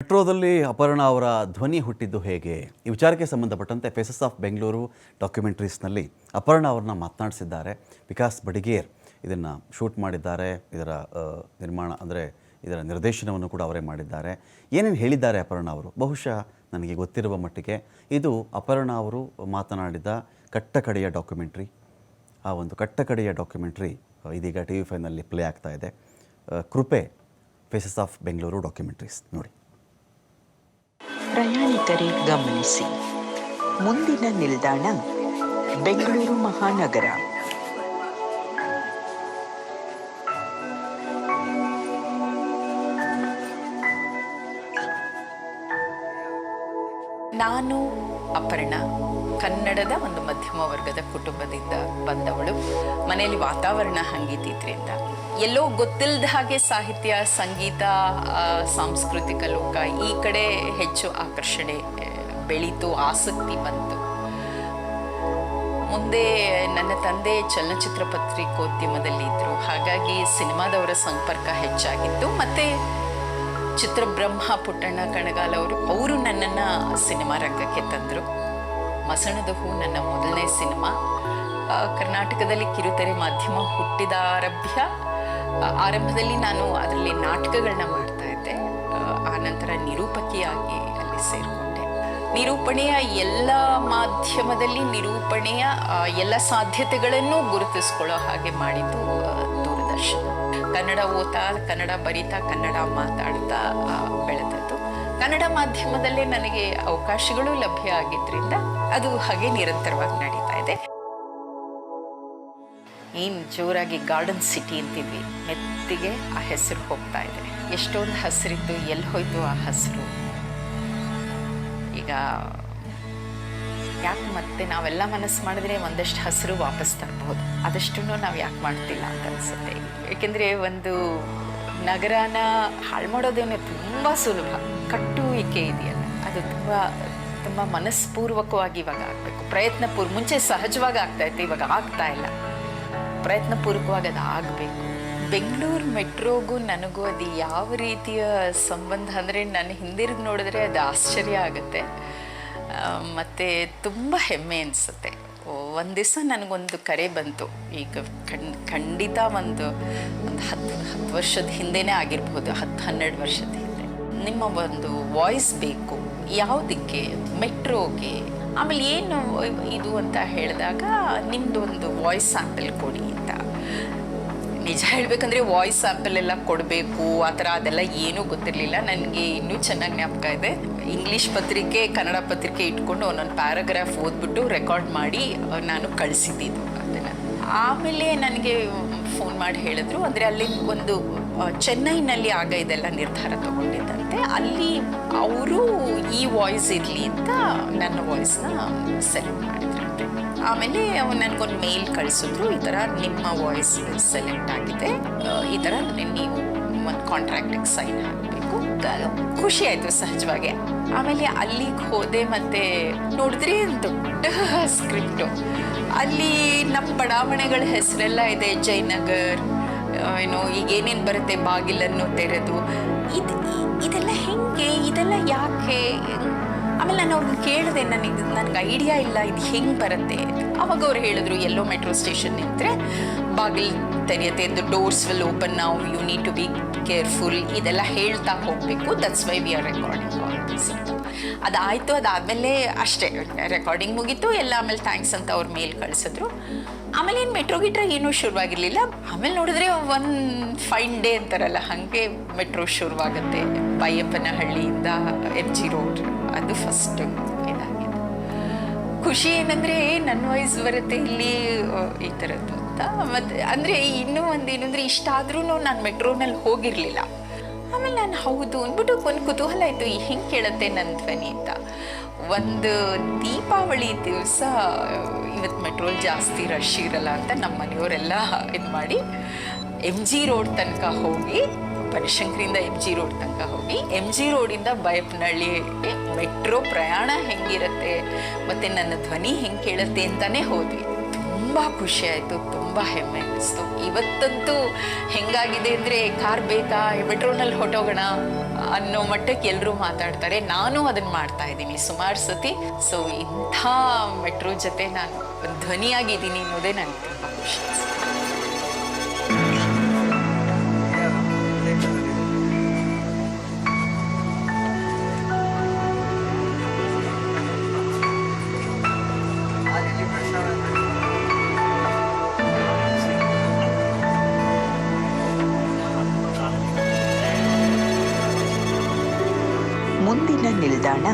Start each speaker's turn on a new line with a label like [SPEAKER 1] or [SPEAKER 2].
[SPEAKER 1] ಮೆಟ್ರೋದಲ್ಲಿ ಅಪರ್ಣಾ ಅವರ ಧ್ವನಿ ಹುಟ್ಟಿದ್ದು ಹೇಗೆ ಈ ವಿಚಾರಕ್ಕೆ ಸಂಬಂಧಪಟ್ಟಂತೆ ಫೇಸಸ್ ಆಫ್ ಬೆಂಗಳೂರು ಡಾಕ್ಯುಮೆಂಟ್ರೀಸ್ನಲ್ಲಿ ಅಪರ್ಣಾ ಅವ್ರನ್ನ ಮಾತನಾಡಿಸಿದ್ದಾರೆ. ವಿಕಾಸ್ ಬಡಿಗೇರ್ ಇದನ್ನು ಶೂಟ್ ಮಾಡಿದ್ದಾರೆ. ಇದರ ನಿರ್ಮಾಣ ಅಂದರೆ ಇದರ ನಿರ್ದೇಶನವನ್ನು ಕೂಡ ಅವರೇ ಮಾಡಿದ್ದಾರೆ. ಏನೇನು ಹೇಳಿದ್ದಾರೆ ಅಪರ್ಣಾ ಅವರು? ಬಹುಶಃ ನನಗೆ ಗೊತ್ತಿರುವ ಮಟ್ಟಿಗೆ ಇದು ಅಪರ್ಣಾ ಅವರು ಮಾತನಾಡಿದ ಕಟ್ಟಕಡೆಯ ಡಾಕ್ಯುಮೆಂಟ್ರಿ. ಆ ಒಂದು ಕಟ್ಟಕಡೆಯ ಡಾಕ್ಯುಮೆಂಟ್ರಿ ಇದೀಗ TV5ನಲ್ಲಿ ಪ್ಲೇ ಆಗ್ತಾ ಇದೆ. ಕೃಪೆ ಫೇಸಸ್ ಆಫ್ ಬೆಂಗಳೂರು ಡಾಕ್ಯುಮೆಂಟ್ರೀಸ್ ನೋಡಿ.
[SPEAKER 2] ಪ್ರಯಾಣಿಕರೇ ಗಮನಿಸಿ, ಮುಂದಿನ ನಿಲ್ದಾಣ ಬೆಂಗಳೂರು ಮಹಾನಗರ.
[SPEAKER 3] ನಾನು ಅಪರ್ಣಾ, ಕನ್ನಡದ ಒಂದು ಮಧ್ಯಮ ವರ್ಗದ ಕುಟುಂಬದಿಂದ ಬಂದವಳು. ಮನೆಯಲ್ಲಿ ವಾತಾವರಣ ಹಂಗಿದ್ದಿದ್ರಿಂದ ಎಲ್ಲೋ ಗೊತ್ತಿಲ್ಲದ ಹಾಗೆ ಸಾಹಿತ್ಯ, ಸಂಗೀತ, ಸಾಂಸ್ಕೃತಿಕ ಲೋಕ ಈ ಕಡೆ ಹೆಚ್ಚು ಆಕರ್ಷಣೆ ಬೆಳೀತು, ಆಸಕ್ತಿ ಬಂತು. ಮುಂದೆ ನನ್ನ ತಂದೆ ಚಲನಚಿತ್ರ ಪತ್ರಿಕೋದ್ಯಮದಲ್ಲಿ ಇದ್ದರು, ಹಾಗಾಗಿ ಸಿನಿಮಾದವರ ಸಂಪರ್ಕ ಹೆಚ್ಚಾಗಿತ್ತು. ಮತ್ತು ಚಿತ್ರಬ್ರಹ್ಮ ಪುಟ್ಟಣ್ಣ ಕಣಗಾಲ್ ಅವರು ನನ್ನನ್ನು ಸಿನಿಮಾ ರಂಗಕ್ಕೆ ತಂದರು. ಮಸಣದ ಹೂ ನನ್ನ ಮೊದಲನೇ ಸಿನಿಮಾ. ಕರ್ನಾಟಕದಲ್ಲಿ ಕಿರುತೆರೆ ಮಾಧ್ಯಮ ಹುಟ್ಟಿದ ಆರಂಭದಲ್ಲಿ ನಾನು ಅದರಲ್ಲಿ ನಾಟಕಗಳನ್ನ ಮಾಡ್ತಾ ಇದ್ದೆ. ಆನಂತರ ನಿರೂಪಕಿಯಾಗಿ ಅಲ್ಲಿ ಸೇರಿಕೊಂಡೆ. ನಿರೂಪಣೆಯ ಎಲ್ಲ ಮಾಧ್ಯಮದಲ್ಲಿ ನಿರೂಪಣೆಯ ಎಲ್ಲ ಸಾಧ್ಯತೆಗಳನ್ನು ಗುರುತಿಸ್ಕೊಳ್ಳೋ ಹಾಗೆ ಮಾಡಿದ್ದು ದೂರದರ್ಶನ. ಕನ್ನಡ ಓದ್ತಾ, ಕನ್ನಡ ಬರೀತಾ, ಕನ್ನಡ ಮಾತಾಡ್ತಾ ಬೆಳೆದದ್ದು. ಕನ್ನಡ ಮಾಧ್ಯಮದಲ್ಲೇ ನನಗೆ ಅವಕಾಶಗಳು ಲಭ್ಯ ಆಗಿದ್ದರಿಂದ ಅದು ಹಾಗೆ ನಿರಂತರವಾಗಿ ನಡೀತಾ ಇದೆ. ಏನು ಜೋರಾಗಿ ಗಾರ್ಡನ್ ಸಿಟಿ ಅಂತಿದ್ವಿ, ಮೆತ್ತಿಗೆ ಆ ಹೆಸರು ಹೋಗ್ತಾ ಇದೆ. ಎಷ್ಟೊಂದು ಹಸಿರಿದ್ದು ಎಲ್ಲಿ ಹೋಯ್ತು ಆ ಹಸಿರು. ಈಗ ಯಾಕೆ ಮತ್ತೆ ನಾವೆಲ್ಲ ಮನಸ್ಸು ಮಾಡಿದ್ರೆ ಒಂದಷ್ಟು ಹಸಿರು ವಾಪಸ್ ತರಬಹುದು, ಅದಷ್ಟು ನಾವು ಯಾಕೆ ಮಾಡ್ತಿಲ್ಲ ಅಂತ ಅನಿಸುತ್ತೆ. ಏಕೆಂದರೆ ಒಂದು ನಗರನ ಹಾಳು ಮಾಡೋದೇನೆ ತುಂಬ ಸುಲಭ. ಕಟ್ಟುವಿಕೆ ಇದೆಯಲ್ಲ, ಅದು ತುಂಬ ಮನಸ್ಪೂರ್ವಕವಾಗಿ ಇವಾಗ ಆಗಬೇಕು. ಮುಂಚೆ ಸಹಜವಾಗಿ ಆಗ್ತಾಯಿತ್ತು, ಇವಾಗ ಆಗ್ತಾ ಇಲ್ಲ. ಪ್ರಯತ್ನಪೂರ್ವಕವಾಗಿ ಅದು ಆಗಬೇಕು. ಬೆಂಗಳೂರು ಮೆಟ್ರೋಗೂ ನನಗೂ ಅದು ಯಾವ ರೀತಿಯ ಸಂಬಂಧ ಅಂದರೆ, ನನ್ನ ಹಿಂದಿರುಗಿ ನೋಡಿದ್ರೆ ಅದು ಆಶ್ಚರ್ಯ ಆಗುತ್ತೆ ಮತ್ತು ತುಂಬ ಹೆಮ್ಮೆ ಅನಿಸುತ್ತೆ. ಒಂದು ದಿವಸ ನನಗೊಂದು ಕರೆ ಬಂತು. ಈಗ ಖಂಡಿತ ಒಂದು 10 ವರ್ಷದ ಹಿಂದೆನೇ ಆಗಿರ್ಬೋದು, 10-12 ವರ್ಷದ ಹಿಂದೆ. ನಿಮ್ಮ ಒಂದು ವಾಯ್ಸ್ ಬೇಕು. ಯಾವುದಕ್ಕೆ? ಮೆಟ್ರೋಗೆ. ಆಮೇಲೆ ಏನು ಇದು ಅಂತ ಹೇಳಿದಾಗ, ನಿಮ್ಮದು ಒಂದು ವಾಯ್ಸ್ ಸ್ಯಾಂಪಲ್ ಕೊಡಿ ಅಂತ. ನಿಜ ಹೇಳಬೇಕಂದ್ರೆ ವಾಯ್ಸ್ ಸ್ಯಾಂಪಲ್ ಎಲ್ಲ ಕೊಡಬೇಕು ಆ ಥರ ಅದೆಲ್ಲ ಏನೂ ಗೊತ್ತಿರಲಿಲ್ಲ. ನನಗೆ ಇನ್ನೂ ಚೆನ್ನಾಗಿ ಜ್ಞಾಪಕ ಇದೆ. ಇಂಗ್ಲೀಷ್ ಪತ್ರಿಕೆ, ಕನ್ನಡ ಪತ್ರಿಕೆ ಇಟ್ಕೊಂಡು ಒಂದೊಂದು ಪ್ಯಾರಾಗ್ರಾಫ್ ಓದ್ಬಿಟ್ಟು ರೆಕಾರ್ಡ್ ಮಾಡಿ ನಾನು ಕಳಿಸಿದ್ದಿದ್ದು ಅದನ್ನು. ಆಮೇಲೆ ನನಗೆ ಫೋನ್ ಮಾಡಿ ಹೇಳಿದ್ರು, ಅಂದರೆ ಅಲ್ಲಿ ಒಂದು ಚೆನ್ನೈನಲ್ಲಿ ಆಗ ಇದೆಲ್ಲ ನಿರ್ಧಾರ ತಗೊಂಡಿದ್ದಂತೆ. ಅಲ್ಲಿ ಅವರು ಈ ವಾಯ್ಸ್ ಇರಲಿ ಅಂತ ನನ್ನ ವಾಯ್ಸ್ನ ಸೆಲೆಕ್ಟ್ ಮಾಡಿದ್ರಂತೆ. ಆಮೇಲೆ ನನಗೊಂದು ಮೇಲ್ ಕಳಿಸಿದ್ರು, ಈ ಥರ ನಿಮ್ಮ ವಾಯ್ಸ್ ಸೆಲೆಕ್ಟ್ ಆಗಿದೆ, ಈ ಥರ ನೀವು ಒಂದು ಕಾಂಟ್ರಾಕ್ಟಿಗೆ ಸೈನ್ ಹಾಕಬೇಕು. ಖುಷಿ ಆಯಿತು ಸಹಜವಾಗಿ. ಆಮೇಲೆ ಅಲ್ಲಿಗೆ ಹೋದೆ ಮತ್ತು ನೋಡಿದ್ರೆ ದೊಡ್ಡ ಸ್ಕ್ರಿಪ್ಟು. ಅಲ್ಲಿ ನಮ್ಮ ಬಡಾವಣೆಗಳ ಹೆಸರೆಲ್ಲ ಇದೆ, ಜಯನಗರ್, ಏನೋ ಈಗ ಏನೇನು ಬರುತ್ತೆ, ಬಾಗಿಲನ್ನು ತೆರೆದು, ಇದೆಲ್ಲ ಹೆಂಗೆ, ಇದೆಲ್ಲ ಯಾಕೆ? ಆಮೇಲೆ ನಾನು ಅವ್ರನ್ನ ಕೇಳಿದೆ, ನನಗೆ ಐಡಿಯಾ ಇಲ್ಲ ಇದು ಹೆಂಗೆ ಬರುತ್ತೆ. ಅವಾಗ ಅವ್ರು ಹೇಳಿದ್ರು, ಎಲ್ಲೋ ಮೆಟ್ರೋ ಸ್ಟೇಷನ್ ನಿಂತರೆ ಬಾಗಿಲು ತೆರೆಯುತ್ತೆ, ದ ಡೋರ್ಸ್ ವಿಲ್ ಓಪನ್, ನಾವು you need to be careful, ಇದೆಲ್ಲ ಹೇಳ್ತಾ ಹೋಗಬೇಕು. That's why we are recording all this. ಅದಾಯಿತು. ಅದಾದಮೇಲೆ ಅಷ್ಟೇ, ರೆಕಾರ್ಡಿಂಗ್ ಮುಗೀತು ಎಲ್ಲ. ಆಮೇಲೆ ಥ್ಯಾಂಕ್ಸ್ ಅಂತ ಅವ್ರ ಮೇಲ್ ಕಳಿಸಿದ್ರು. ಆಮೇಲೆ ಏನು ಮೆಟ್ರೋ ಗಿಟ್ರ ಏನೂ ಶುರುವಾಗಿರಲಿಲ್ಲ. ಆಮೇಲೆ ನೋಡಿದ್ರೆ ಒಂದು ಫೈನ್ ಡೇ ಅಂತಾರಲ್ಲ, ಹಾಗೆ ಮೆಟ್ರೋ ಶುರುವಾಗುತ್ತೆ. ಬೈಯಪ್ಪನಹಳ್ಳಿಯಿಂದ MG ರೋಡ್, ಅದು ಫಸ್ಟ್ ಇದಾಗಿದೆ. ಖುಷಿ ಏನಂದರೆ ನನ್ನ ವಯಸ್ಸು ಬರುತ್ತೆ ಇಲ್ಲಿ ಈ ಥರದ್ದು ಅಂತ. ಮತ್ತು ಅಂದರೆ ಇನ್ನೂ ಒಂದೇನೆಂದರೆ, ಇಷ್ಟ ಆದ್ರೂ ನಾನು ಮೆಟ್ರೋನಲ್ಲಿ ಹೋಗಿರಲಿಲ್ಲ. ಆಮೇಲೆ ನಾನು ಹೌದು ಅಂದ್ಬಿಟ್ಟು ಒಂದು ಕುತೂಹಲ ಆಯಿತು, ಹೆಂಗೆ ಕೇಳುತ್ತೆ ನನ್ನ ಧ್ವನಿ ಅಂತ. ಒಂದು ದೀಪಾವಳಿ ದಿವಸ, ಇವತ್ತು ಮೆಟ್ರೋಲ್ ಜಾಸ್ತಿ ರಶ್ ಇರಲ್ಲ ಅಂತ ನಮ್ಮ ಮನೆಯವರೆಲ್ಲ ಇದು ಮಾಡಿ MG ರೋಡ್ ತನಕ ಹೋಗಿ, ಬನಶಂಕರಿಯಿಂದ MG ರೋಡ್ ತನಕ ಹೋಗಿ, MG ರೋಡಿಂದ ಬೈಯಪ್ಪನಹಳ್ಳಿಗೆ ಮೆಟ್ರೋ ಪ್ರಯಾಣ ಹೆಂಗಿರುತ್ತೆ ಮತ್ತು ನನ್ನ ಧ್ವನಿ ಹೆಂಗೆ ಕೇಳುತ್ತೆ ಅಂತಲೇ ಹೋದ್ವಿ. ತುಂಬ ಖುಷಿ ಆಯಿತು, ತುಂಬ ಹೆಮ್ಮೆ ಅನ್ನಿಸ್ತು. ಇವತ್ತಂತೂ ಹೆಂಗಾಗಿದೆ ಅಂದರೆ ಕಾರ್ ಬೇಕಾ, ಮೆಟ್ರೋನಲ್ಲಿ ಹೊಟ್ಟೋಗೋಣ ಅನ್ನೋ ಮಟ್ಟಕ್ಕೆ ಎಲ್ಲರೂ ಮಾತಾಡ್ತಾರೆ. ನಾನು ಅದನ್ನು ಮಾಡ್ತಾ ಇದ್ದೀನಿ ಸುಮಾರು ಸತಿ. ಸೊ ಇಂಥ ಮೆಟ್ರೋ ಜೊತೆ ನಾನು ಧ್ವನಿಯಾಗಿದ್ದೀನಿ ಅನ್ನೋದೇ ನನಗೆ ತುಂಬ ಖುಷಿ ಅನಿಸ್ತು.
[SPEAKER 2] ಮುಂದಿನ ನಿಲ್ದಾಣ